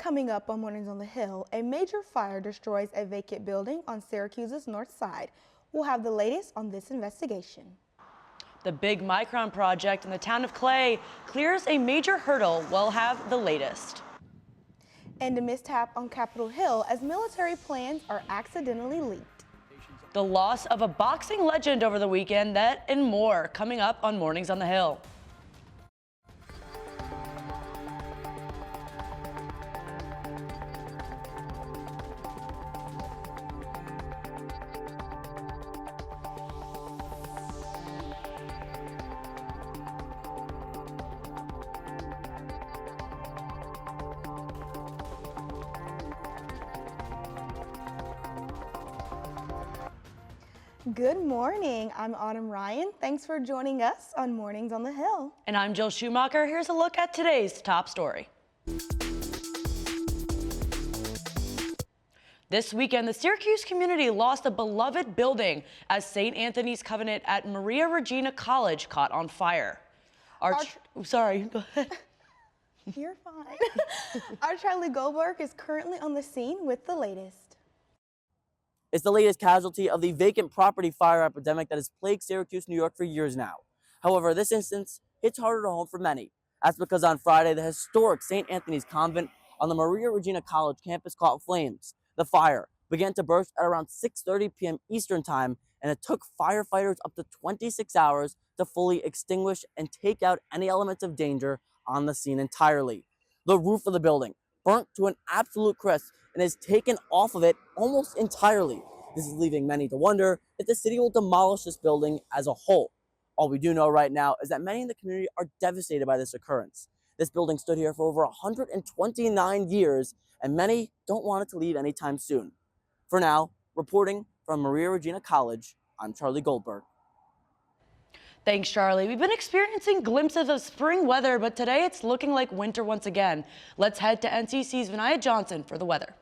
Coming up on Mornings on the Hill, a major fire destroys a vacant building on Syracuse's north side. We'll have the latest on this investigation. The big Micron project in the town of Clay clears a major hurdle. We'll have the latest. And a mishap on Capitol Hill as military plans are accidentally leaked. The loss of a boxing legend over the weekend, that and more coming up on Mornings on the Hill. Good morning. I'm Autumn Ryan. Thanks for joining us on Mornings on the Hill. And I'm Jill Schumacher. Here's a look at today's top story. This weekend, the Syracuse community lost a beloved building as St. Anthony's Covenant at Maria Regina College caught on fire. Sorry, go ahead. You're fine. Our Charlie Goldberg is currently on the scene with the latest. It's the latest casualty of the vacant property fire epidemic that has plagued Syracuse, New York for years now. However, this instance hits harder to home for many. That's because on Friday, the historic St. Anthony's Convent on the Maria Regina College campus caught flames. The fire began to burst at around 6:30 p.m. Eastern Time, and it took firefighters up to 26 hours to fully extinguish and take out any elements of danger on the scene entirely. The roof of the building burnt to an absolute crisp and is taken off of it almost entirely. This is leaving many to wonder if the city will demolish this building as a whole. All we do know right now is that many in the community are devastated by this occurrence. This building stood here for over 129 years, and many don't want it to leave anytime soon. For now, reporting from Maria Regina College, I'm Charlie Goldberg. Thanks, Charlie. We've been experiencing glimpses of spring weather, but today it's looking like winter once again. Let's head to NCC's Vinaya Johnson for the weather.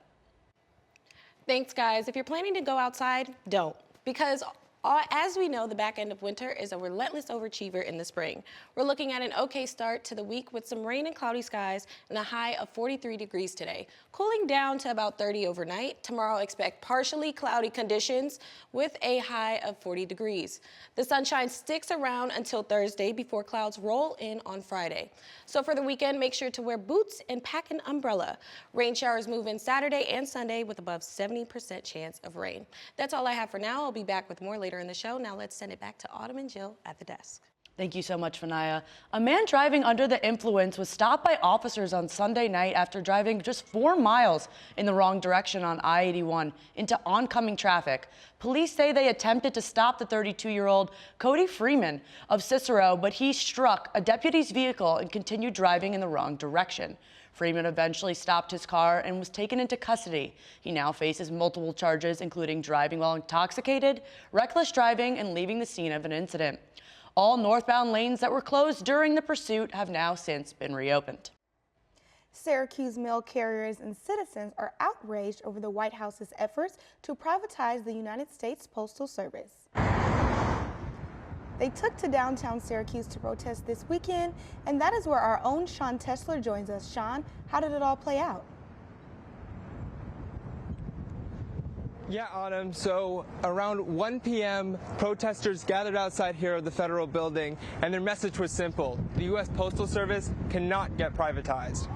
Thanks, guys. If you're planning to go outside, don't. Because as we know, the back end of winter is a relentless overachiever in the spring. We're looking at an okay start to the week with some rain and cloudy skies and a high of 43 degrees today. Cooling down to about 30 overnight. Tomorrow, expect partially cloudy conditions with a high of 40 degrees. The sunshine sticks around until Thursday before clouds roll in on Friday. So for the weekend, make sure to wear boots and pack an umbrella. Rain showers move in Saturday and Sunday with above 70% chance of rain. That's all I have for now. I'll be back with more later in the show. Now let's send it back to Autumn and Jill at the desk. Thank you so much, Vinaya. A man driving under the influence was stopped by officers on Sunday night after driving just 4 miles in the wrong direction on I-81 into oncoming traffic. Police say they attempted to stop the 32-year-old Cody Freeman of Cicero, but he struck a deputy's vehicle and continued driving in the wrong direction. Freeman eventually stopped his car and was taken into custody. He now faces multiple charges, including driving while intoxicated, reckless driving, and leaving the scene of an incident. All northbound lanes that were closed during the pursuit have now since been reopened. Syracuse mail carriers and citizens are outraged over the White House's efforts to privatize the United States Postal Service. They took to downtown Syracuse to protest this weekend, and that is where our own Sean Tesler joins us. Sean, how did it all play out? Yeah, Autumn. So around 1 p.m., protesters gathered outside here of the federal building, and their message was simple. The U.S. Postal Service cannot get privatized.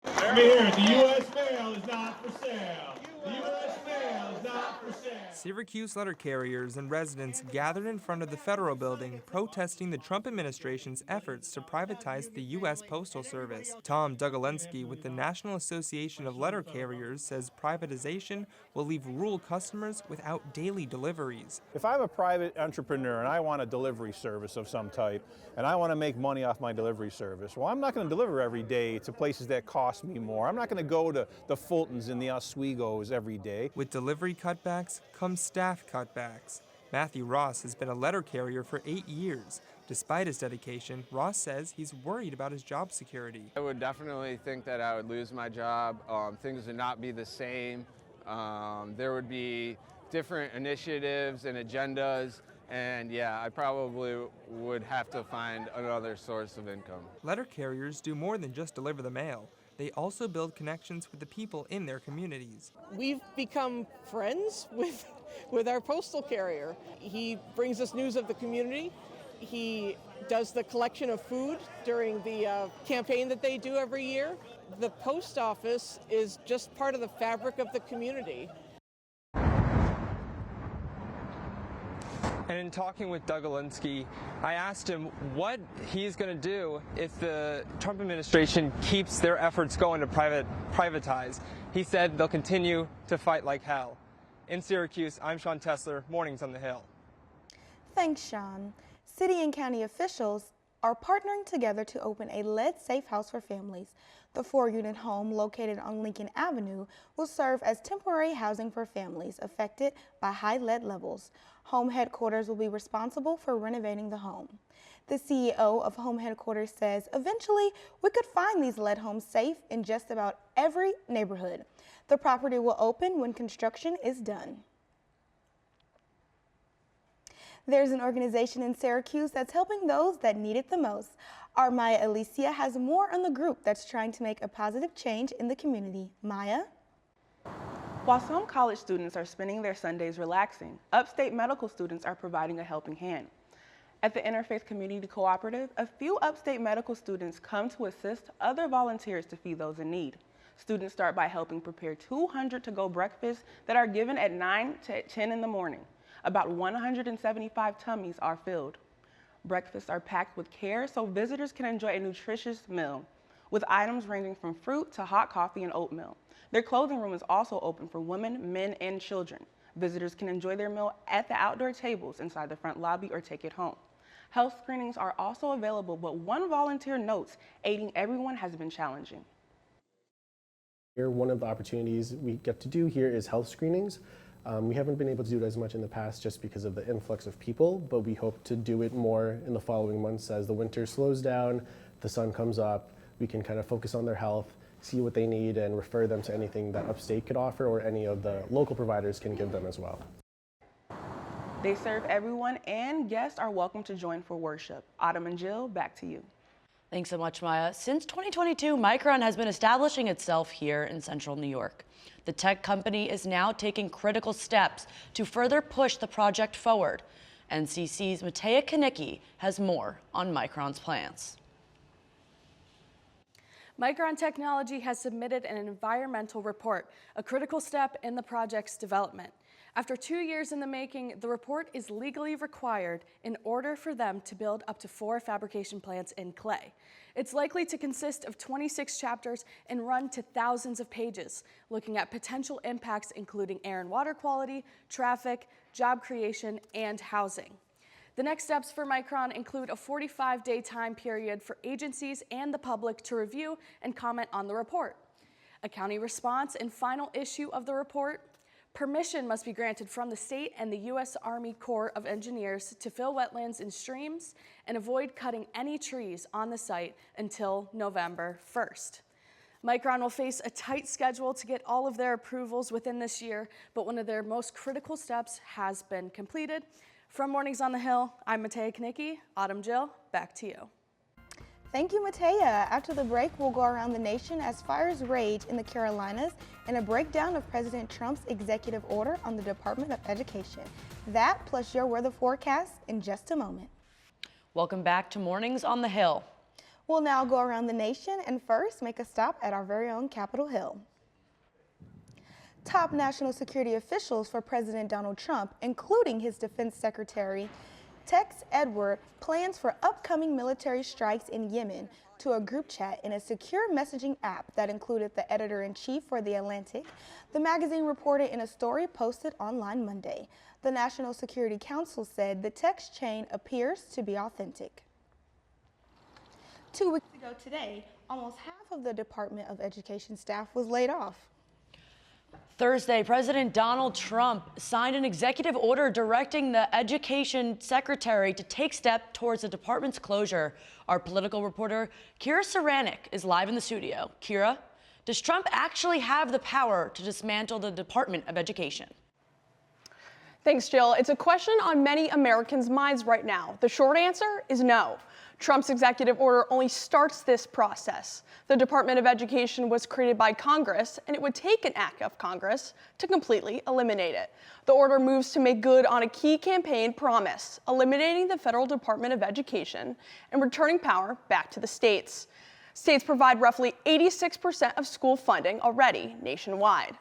Let me hear it. The U.S. mail is not for sale. The U.S. mail is not for sale. Syracuse letter carriers and residents gathered in front of the federal building protesting the Trump administration's efforts to privatize the U.S. Postal Service. Tom Dugolensky with the National Association of Letter Carriers says privatization will leave rural customers without daily deliveries. If I'm a private entrepreneur and I want a delivery service of some type and I want to make money off my delivery service, well, I'm not going to deliver every day to places that cost me more. I'm not going to go to the Fultons and the Oswegos every day. With delivery cutbacks come staff cutbacks. Matthew Ross has been a letter carrier for 8 years. Despite his dedication, Ross says he's worried about his job security. I would definitely think that I would lose my job. Things would not be the same. There would be different initiatives and agendas. And yeah, I probably would have to find another source of income. Letter carriers do more than just deliver the mail. They also build connections with the people in their communities. We've become friends with our postal carrier. He brings us news of the community. He does the collection of food during the campaign that they do every year. The post office is just part of the fabric of the community. And in talking with Doug Alinsky, I asked him what he's going to do if the Trump administration keeps their efforts going to privatize. He said they'll continue to fight like hell. In Syracuse, I'm Sean Tesler, Mornings on the Hill. Thanks, Sean. City and county officials are partnering together to open a lead-safe house for families. The 4-unit home located on Lincoln Avenue will serve as temporary housing for families affected by high lead levels. Home headquarters will be responsible for renovating the home. The CEO of Home Headquarters says eventually we could find these lead homes safe in just about every neighborhood. The property will open when construction is done. There's an organization in Syracuse that's helping those that need it the most. Our Maya Alicia has more on the group that's trying to make a positive change in the community. Maya? While some college students are spending their Sundays relaxing, upstate medical students are providing a helping hand. At the Interfaith Community Cooperative, a few upstate medical students come to assist other volunteers to feed those in need. Students start by helping prepare 200 to-go breakfasts that are given at 9 to 10 in the morning. About 175 tummies are filled. Breakfasts are packed with care so visitors can enjoy a nutritious meal, with items ranging from fruit to hot coffee and oatmeal. Their clothing room is also open for women, men, and children. Visitors can enjoy their meal at the outdoor tables inside the front lobby or take it home. Health screenings are also available, but one volunteer notes aiding everyone has been challenging. One of the opportunities we get to do here is health screenings. We haven't been able to do it as much in the past just because of the influx of people, but we hope to do it more in the following months as the winter slows down, the sun comes up, we can kind of focus on their health, see what they need, and refer them to anything that Upstate could offer or any of the local providers can give them as well. They serve everyone, and guests are welcome to join for worship. Autumn and Jill, back to you. Thanks so much, Maya. Since 2022, Micron has been establishing itself here in central New York. The tech company is now taking critical steps to further push the project forward. NCC's Matea Kanicki has more on Micron's plans. Micron Technology has submitted an environmental report, a critical step in the project's development. After 2 years in the making, the report is legally required in order for them to build up to 4 fabrication plants in clay. It's likely to consist of 26 chapters and run to thousands of pages, looking at potential impacts including air and water quality, traffic, job creation, and housing. The next steps for Micron include a 45-day time period for agencies and the public to review and comment on the report. A county response and final issue of the report. Permission must be granted from the state and the U.S. Army Corps of Engineers to fill wetlands and streams and avoid cutting any trees on the site until November 1st. Micron will face a tight schedule to get all of their approvals within this year, but one of their most critical steps has been completed. From Mornings on the Hill, I'm Matea Kanicki. Autumn, Jill, back to you. Thank you, Matea. After the break, we'll go around the nation as fires rage in the Carolinas and a breakdown of President Trump's executive order on the Department of Education. That plus your weather forecast in just a moment. Welcome back to Mornings on the Hill. We'll now go around the nation and first make a stop at our very own Capitol Hill. Top national security officials for President Donald Trump, including his defense secretary, text Edward plans for upcoming military strikes in Yemen to a group chat in a secure messaging app that included the editor-in-chief for The Atlantic. The magazine reported in a story posted online Monday. The National Security Council said the text chain appears to be authentic. 2 weeks ago today, almost half of the Department of Education staff was laid off. Thursday, President Donald Trump signed an executive order directing the Education Secretary to take steps towards the department's closure. Our political reporter, Kira Saranik, is live in the studio. Kira, does Trump actually have the power to dismantle the Department of Education? Thanks, Jill. It's a question on many Americans' minds right now. The short answer is no. Trump's executive order only starts this process. The Department of Education was created by Congress, and it would take an act of Congress to completely eliminate it. The order moves to make good on a key campaign promise, eliminating the Federal Department of Education and returning power back to the states. States provide roughly 86% of school funding already nationwide.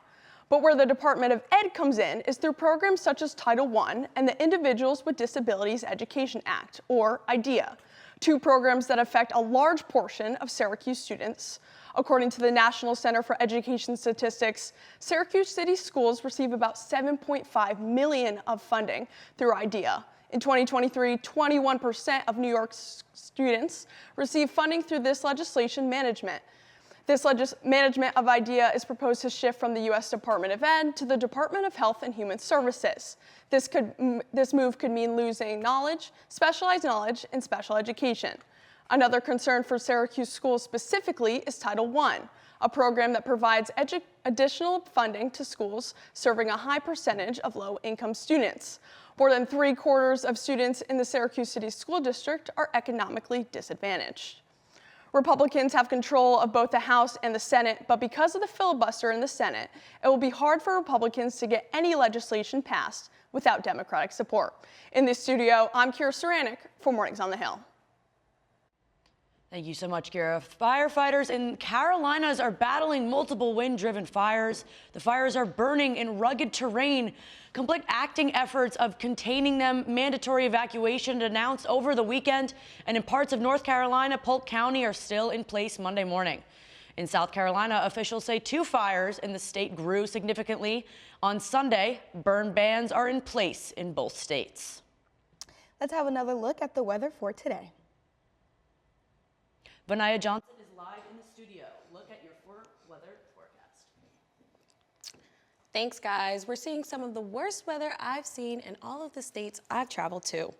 But where the Department of Ed comes in is through programs such as Title I and the Individuals with Disabilities Education Act, or IDEA, two programs that affect a large portion of Syracuse students. According to the National Center for Education Statistics, Syracuse City schools receive about $7.5 million of funding through IDEA. In 2023, 21% of New York students receive funding through this legislation management. This management of IDEA is proposed to shift from the U.S. Department of Ed to the Department of Health and Human Services. This move could mean losing knowledge, specialized knowledge, and special education. Another concern for Syracuse schools specifically is Title I, a program that provides additional funding to schools serving a high percentage of low-income students. More than 3/4 of students in the Syracuse City School District are economically disadvantaged. Republicans have control of both the House and the Senate, but because of the filibuster in the Senate, it will be hard for Republicans to get any legislation passed without Democratic support. In the studio, I'm Kira Saranik for Mornings on the Hill. Thank you so much, Kira. Firefighters in Carolinas are battling multiple wind-driven fires. The fires are burning in rugged terrain. Complete acting efforts of containing them, mandatory evacuation announced over the weekend, and in parts of North Carolina, Polk County are still in place Monday morning. In South Carolina, officials say 2 fires in the state grew significantly. On Sunday, burn bans are in place in both states. Let's have another look at the weather for today. Vanaya Johnson is live in the studio. Look at your weather forecast. Thanks, guys. We're seeing some of the worst weather I've seen in all of the states I've traveled to.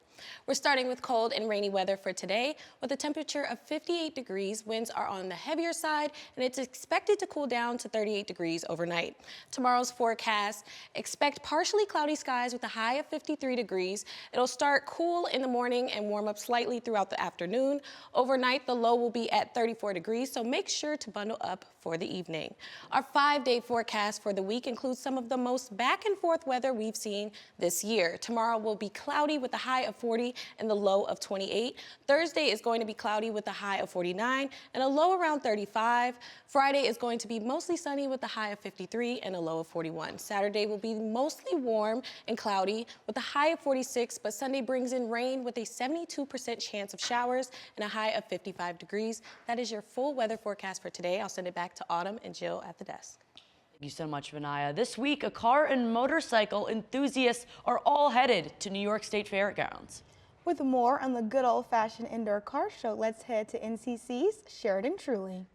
We're starting with cold and rainy weather for today with a temperature of 58 degrees. Winds are on the heavier side, and it's expected to cool down to 38 degrees overnight. Tomorrow's forecast, expect partially cloudy skies with a high of 53 degrees. It'll start cool in the morning and warm up slightly throughout the afternoon. Overnight, the low will be at 34 degrees, so make sure to bundle up for the evening. Our 5-day forecast for the week includes some of the most back and forth weather we've seen this year. Tomorrow will be cloudy with a high of 40 and the low of 28. Thursday is going to be cloudy with a high of 49 and a low around 35. Friday is going to be mostly sunny with a high of 53 and a low of 41. Saturday will be mostly warm and cloudy with a high of 46, but Sunday brings in rain with a 72% chance of showers and a high of 55 degrees. That is your full weather forecast for today. I'll send it back to Autumn and Jill at the desk. Thank you so much, Vanaya. This week, a car and motorcycle enthusiasts are all headed to New York State Fairgrounds. With more on the good old-fashioned indoor car show, let's head to NCC's Sheridan Truly.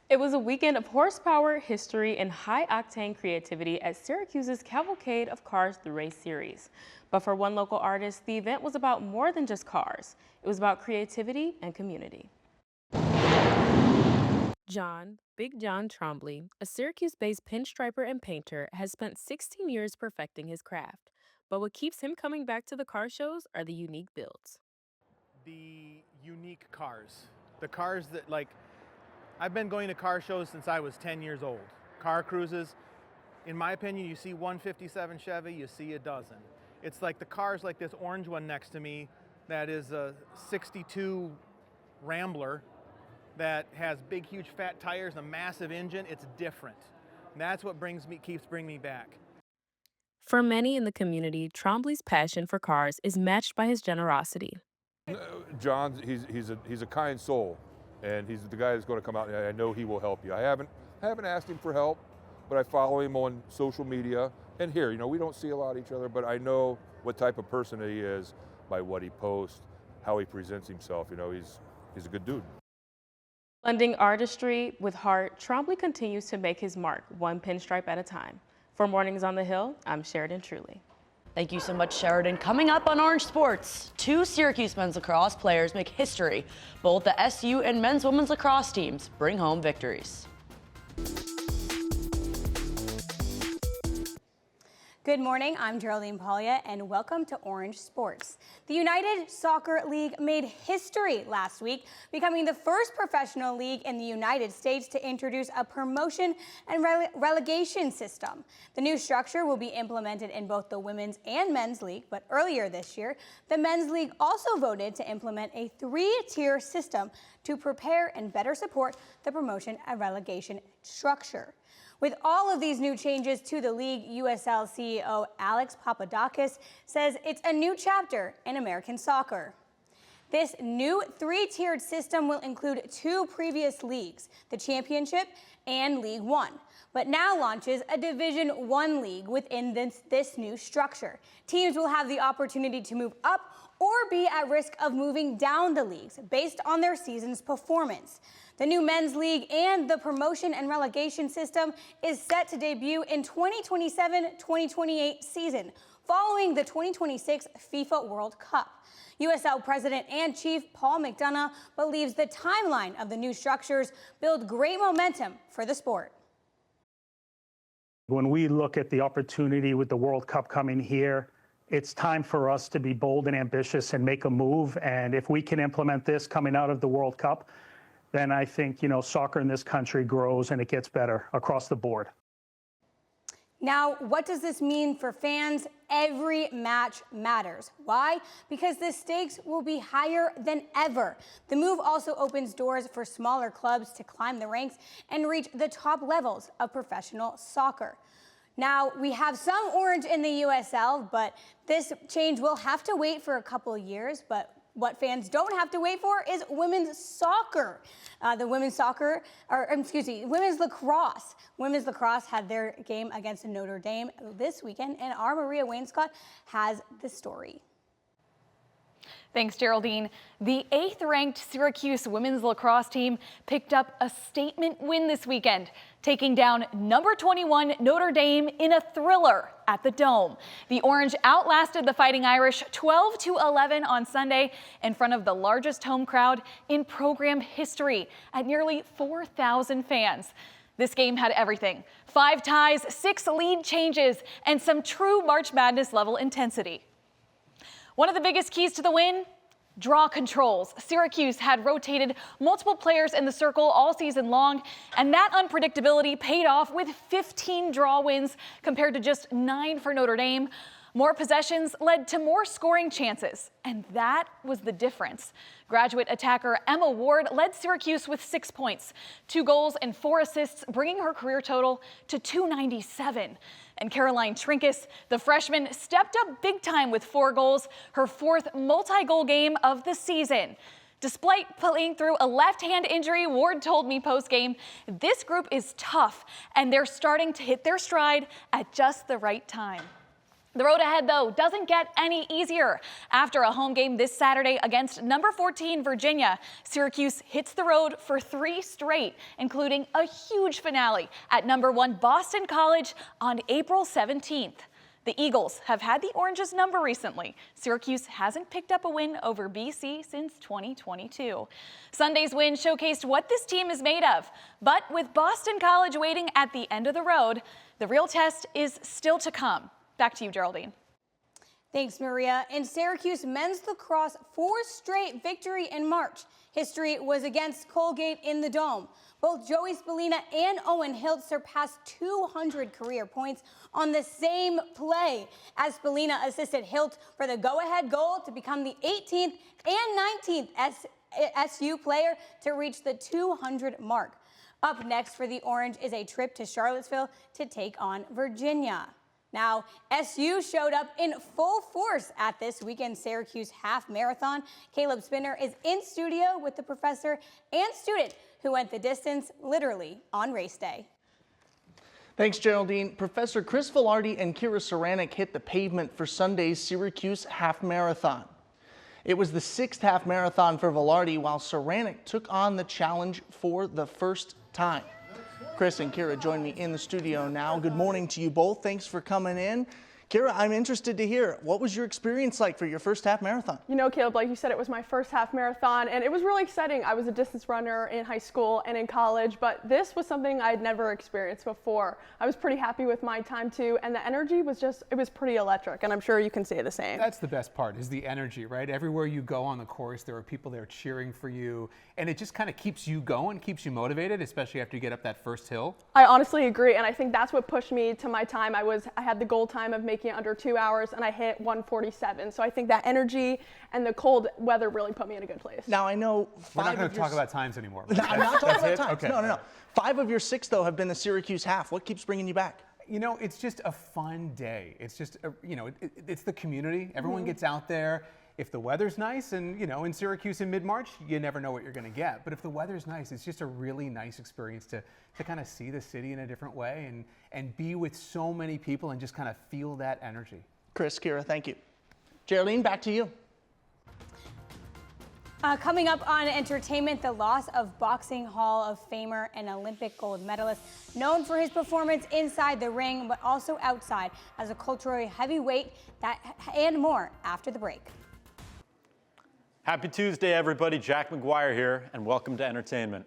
It was a weekend of horsepower, history, and high-octane creativity at Syracuse's Cavalcade of Cars the Race series. But for one local artist, the event was about more than just cars. It was about creativity and community. Big John Trombley, a Syracuse-based pinstriper and painter, has spent 16 years perfecting his craft. But what keeps him coming back to the car shows are the unique builds. The unique cars. The cars that, like, I've been going to car shows since I was 10 years old. Car cruises, in my opinion, you see one 57 Chevy, you see a dozen. It's like the cars like this orange one next to me that is a 62 Rambler that has big, huge, fat tires, a massive engine. It's different. And that's what keeps bringing me back. For many in the community, Trombley's passion for cars is matched by his generosity. John, he's a kind soul, and he's the guy that's going to come out, and I know he will help you. I haven't asked him for help, but I follow him on social media. And here, you know, we don't see a lot of each other, but I know what type of person he is by what he posts, how he presents himself. You know, he's a good dude. Blending artistry with heart, Trombley continues to make his mark, one pinstripe at a time. For Mornings on the Hill, I'm Sheridan Truly. Thank you so much, Sheridan. Coming up on Orange Sports, 2 Syracuse men's lacrosse players make history. Both the SU and men's women's lacrosse teams bring home victories. Good morning, I'm Geraldine Paulia, and welcome to Orange Sports. The United Soccer League made history last week, becoming the first professional league in the United States to introduce a promotion and relegation system. The new structure will be implemented in both the women's and men's league, but earlier this year, the men's league also voted to implement a 3-tier system to prepare and better support the promotion and relegation structure. With all of these new changes to the league, USL CEO Alex Papadakis says it's a new chapter in American soccer. This new 3-tiered system will include 2 previous leagues, the Championship and League One, but now launches a Division I league within this new structure. Teams will have the opportunity to move up or be at risk of moving down the leagues based on their season's performance. The new men's league and the promotion and relegation system is set to debut in 2027-2028 season, following the 2026 FIFA World Cup. USL President and Chief Paul McDonough believes the timeline of the new structures build great momentum for the sport. When we look at the opportunity with the World Cup coming here, it's time for us to be bold and ambitious and make a move. And if we can implement this coming out of the World Cup, then I think, soccer in this country grows and it gets better across the board. Now, what does this mean for fans? Every match matters. Why? Because the stakes will be higher than ever. The move also opens doors for smaller clubs to climb the ranks and reach the top levels of professional soccer. Now, we have some orange in the USL, but this change will have to wait for a couple of years. But what fans don't have to wait for is women's soccer. Women's lacrosse. Women's lacrosse had their game against Notre Dame this weekend, and our Maria Wainscott has the story. Thanks, Geraldine. The 8th-ranked Syracuse women's lacrosse team picked up a statement win this weekend, taking down number 21 Notre Dame in a thriller at the Dome. The Orange outlasted the Fighting Irish 12-11 on Sunday in front of the largest home crowd in program history at nearly 4,000 fans. This game had everything: 5 ties, 6 lead changes, and some true March Madness level intensity. One of the biggest keys to the win? Draw controls. Syracuse had rotated multiple players in the circle all season long, and that unpredictability paid off with 15 draw wins compared to just 9 for Notre Dame. More possessions led to more scoring chances, and that was the difference. Graduate attacker Emma Ward led Syracuse with 6 points, 2 goals and 4 assists, bringing her career total to 297. And Caroline Trinkus, the freshman, stepped up big time with 4 goals, her 4th multi-goal game of the season. Despite playing through a left-hand injury, Ward told me post-game, this group is tough, and they're starting to hit their stride at just the right time. The road ahead, though, doesn't get any easier. After a home game this Saturday against number 14 Virginia, Syracuse hits the road for 3 straight, including a huge finale at number 1 Boston College on April 17th. The Eagles have had the Orange's number recently. Syracuse hasn't picked up a win over BC since 2022. Sunday's win showcased what this team is made of. But with Boston College waiting at the end of the road, the real test is still to come. Back to you, Geraldine. Thanks, Maria. In Syracuse men's lacrosse, 4 straight victory in March. History was against Colgate in the Dome. Both Joey Spallina and Owen Hilt surpassed 200 career points on the same play, as Spallina assisted Hilt for the go-ahead goal to become the 18th and 19th SU player to reach the 200 mark. Up next for the Orange is a trip to Charlottesville to take on Virginia. Now, SU showed up in full force at this weekend Syracuse half marathon. Caleb Spinner is in studio with the professor and student who went the distance literally on race day. Thanks, Geraldine. Professor Chris Velarde and Kira Saranik hit the pavement for Sunday's Syracuse half marathon. It was the 6th half marathon for Velarde, while Saranik took on the challenge for the first time. Chris and Kira join me in the studio now. Good morning to you both. Thanks for coming in. Kira, I'm interested to hear, what was your experience like for your first half marathon? You know, Caleb, like you said, it was my first half marathon, and it was really exciting. I was a distance runner in high school and in college, but this was something I'd never experienced before. I was pretty happy with my time too, and the energy was it was pretty electric, and I'm sure you can say the same. That's the best part, is the energy, right? Everywhere you go on the course, there are people there cheering for you, and it just kind of keeps you going, keeps you motivated, especially after you get up that first hill. I honestly agree, and I think that's what pushed me to my time. I had the goal time of making it under 2 hours, and I hit 1:47. So I think that energy and the cold weather really put me in a good place. Now I know we're not going to talk about times anymore. I'm not talking about times. Okay. No. 5 of your 6 though have been the Syracuse half. What keeps bringing you back? You know, it's just a fun day. It's just, it's the community. Everyone gets out there. If the weather's nice, and in Syracuse in mid-March, you never know what you're going to get. But if the weather's nice, it's just a really nice experience to kind of see the city in a different way and be with so many people and just kind of feel that energy. Chris, Kira, thank you. Geraldine, back to you. Coming up on entertainment, the loss of Boxing Hall of Famer and Olympic gold medalist, known for his performance inside the ring, but also outside as a culturally heavyweight, and more after the break. Happy Tuesday, everybody. Jack McGuire here, and welcome to entertainment.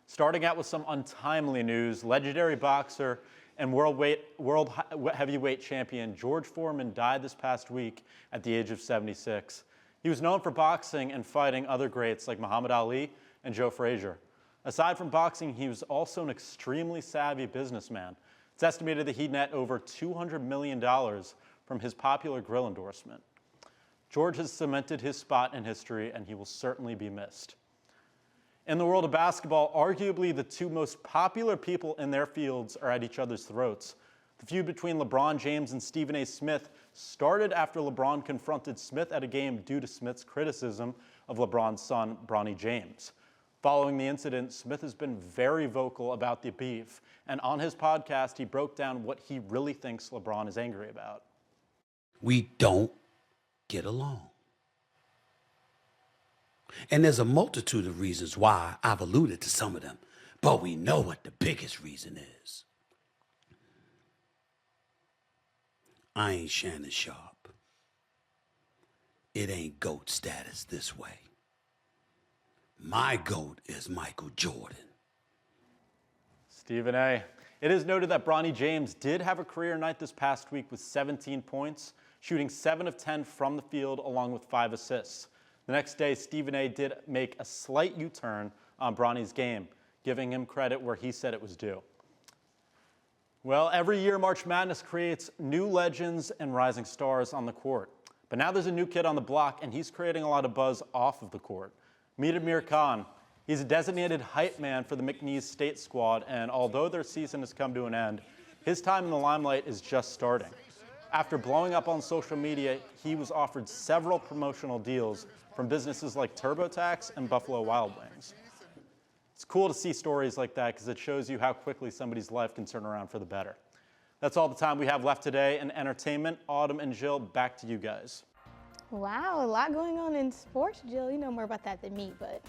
Starting out with some untimely news, legendary boxer and world heavyweight champion George Foreman died this past week at the age of 76. He was known for boxing and fighting other greats like Muhammad Ali and Joe Frazier. Aside from boxing, he was also an extremely savvy businessman. It's estimated that he net over $200 million from his popular grill endorsement. George has cemented his spot in history, and he will certainly be missed. In the world of basketball, arguably the two most popular people in their fields are at each other's throats. The feud between LeBron James and Stephen A. Smith started after LeBron confronted Smith at a game due to Smith's criticism of LeBron's son, Bronny James. Following the incident, Smith has been very vocal about the beef, and on his podcast, he broke down what he really thinks LeBron is angry about. We don't get along. And there's a multitude of reasons why. I've alluded to some of them, but we know what the biggest reason is. I ain't Shannon Sharp. It ain't GOAT status this way. My GOAT is Michael Jordan. Stephen A. It is noted that Bronny James did have a career night this past week with 17 points, shooting 7 of 10 from the field along with 5 assists. The next day, Stephen A. did make a slight U-turn on Bronny's game, giving him credit where he said it was due. Well, every year March Madness creates new legends and rising stars on the court. But now there's a new kid on the block, and he's creating a lot of buzz off of the court. Meet Amir Khan. He's a designated hype man for the McNeese State squad, and although their season has come to an end, his time in the limelight is just starting. After blowing up on social media, he was offered several promotional deals from businesses like TurboTax and Buffalo Wild Wings. It's cool to see stories like that because it shows you how quickly somebody's life can turn around for the better. That's all the time we have left today in entertainment. Autumn and Jill, back to you guys. Wow, a lot going on in sports, Jill. You know more about that than me, but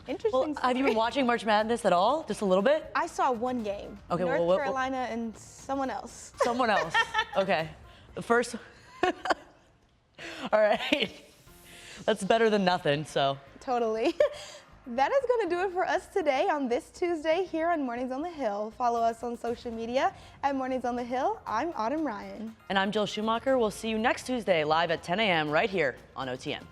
interesting. Well, have you been watching March Madness at all? Just a little bit? I saw one game. Okay, North Carolina and someone else. Someone else. Okay. The first. All right. That's better than nothing, so. Totally. That is going to do it for us today on this Tuesday here on Mornings on the Hill. Follow us on social media at Mornings on the Hill. I'm Autumn Ryan. And I'm Jill Schumacher. We'll see you next Tuesday live at 10 a.m. right here on OTN.